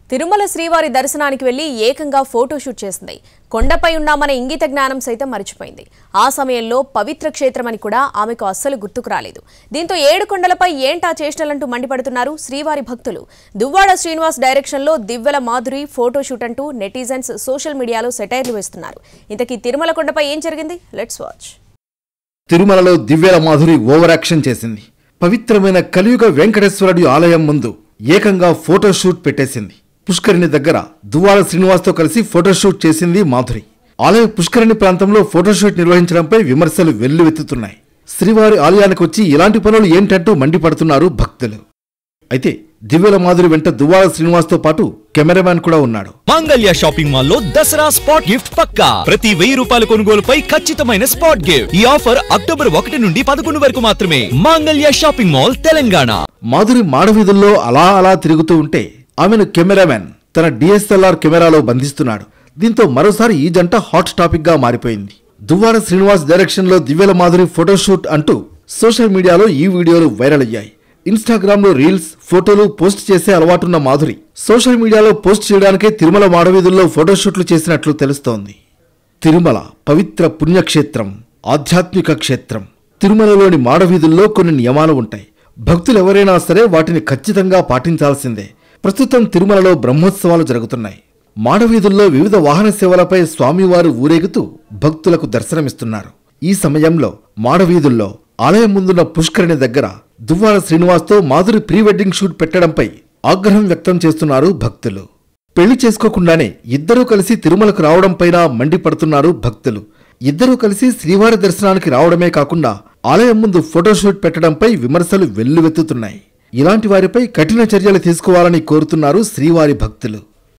తిరుమల శ్రీవారి దర్శనానికి వెళ్లి ఏకంగా ఫోటోషూట్ చేసింది. కొండపై ఉన్నామనే ఇంగిత జ్ఞానం సైతం మరిచిపోయింది. ఆ సమయంలో పవిత్ర క్షేత్రమని కూడా ఆమెకు అస్సలు గుర్తుకు రాలేదు. దీంతో 7 కొండలపై ఏంటా చేష్టలంటూ మండిపడుతున్నారు శ్రీవారి భక్తులు. దువ్వాడ శ్రీనివాస్ డైరెక్షన్లో దివ్వెల మాధురి ఫోటోషూట్ అంటూ నెటిజన్స్ సోషల్ మీడియాలో సెటైర్లు వేస్తున్నారు. ఇంతకీ తిరుమల కొండపై ఏం జరిగింది? Let's watch. తిరుమలలో దివ్యెల మాధురి ఓవర్ యాక్షన్ చేసింది. పవిత్రమైన కలియుగ వెంకటేశ్వరుడి ఆలయం ముందు ఏకంగా ఫోటోషూట్ పెట్టేసింది. పుష్కరిణి దగ్గర దువ్వాడ శ్రీనివాస్తో కలిసి ఫోటోషూట్ చేసింది మాధురి. ఆలయ పుష్కరిణి ప్రాంతంలో ఫోటోషూట్ నిర్వహించడంపై విమర్శలు వెల్లువెత్తుతున్నాయి. శ్రీవారి ఆలయానికి వచ్చి ఇలాంటి పనులు ఏంటంటూ మండిపడుతున్నారు భక్తులు. అయితే దివ్యెల మాధురి వెంట దువ్వాడ శ్రీనివాస్తో పాటు కెమెరామ్యాన్ కూడా ఉన్నాడు. మాంగళ్య షాపింగ్ మాల్ లో దసరా స్పాట్ గిఫ్ట్ పక్కా. ప్రతి 1000 రూపాయల కొనుగోలుపై ఖచ్చితమైన స్పాట్ గిఫ్ట్. ఈ ఆఫర్ అక్టోబర్ 1 నుండి 11 వరకు మాత్రమే. మాంగళ్య షాపింగ్ మాల్, తెలంగాణ. మాధురి మాడవీధుల్లో అలా తిరుగుతూ ఉంటే ఆమెను కెమెరామ్యాన్ తన DSLR కెమెరాలో బంధిస్తున్నాడు. దీంతో మరోసారి ఈ జంట హాట్ టాపిక్ గా మారిపోయింది. దువ్వాడ శ్రీనివాస్ డైరెక్షన్ లో దివ్యెల మాధురి ఫోటోషూట్ అంటూ సోషల్ మీడియాలో ఈ వీడియోలు వైరల్ అయ్యాయి. ఇన్స్టాగ్రామ్ లో రీల్స్, ఫోటోలు పోస్ట్ చేసే అలవాటున్న మాధురి సోషల్ మీడియాలో పోస్ట్ చేయడానికే తిరుమల మాడవీధుల్లో ఫోటోషూట్లు చేసినట్లు తెలుస్తోంది. తిరుమల పవిత్ర పుణ్యక్షేత్రం, ఆధ్యాత్మిక క్షేత్రం. తిరుమలలోని మాడవీధుల్లో కొన్ని నియమాలు ఉంటాయి. భక్తులు ఎవరైనా సరే వాటిని ఖచ్చితంగా పాటించాల్సిందే. ప్రస్తుతం తిరుమలలో బ్రహ్మోత్సవాలు జరుగుతున్నాయి. మాడవీధుల్లో వివిధ వాహన సేవలపై స్వామివారు ఊరేగుతూ భక్తులకు దర్శనమిస్తున్నారు. ఈ సమయంలో మాడవీధుల్లో ఆలయం ముందున్న పుష్కరిణి దగ్గర దువ్వాడ శ్రీనివాస్తో మాధురి ప్రీ వెడ్డింగ్ షూట్ పెట్టడంపై ఆగ్రహం వ్యక్తం చేస్తున్నారు భక్తులు. పెళ్లి చేసుకోకుండానే ఇద్దరూ కలిసి తిరుమలకు రావడంపైన మండిపడుతున్నారు భక్తులు. ఇద్దరూ కలిసి శ్రీవారి దర్శనానికి రావడమే కాకుండా ఆలయం ముందు ఫోటోషూట్ పెట్టడంపై విమర్శలు వెల్లువెత్తుతున్నాయి. ఇలాంటి వారిపై కఠిన చర్యలు తీసుకోవాలని కోరుతున్నారు శ్రీవారి భక్తులు.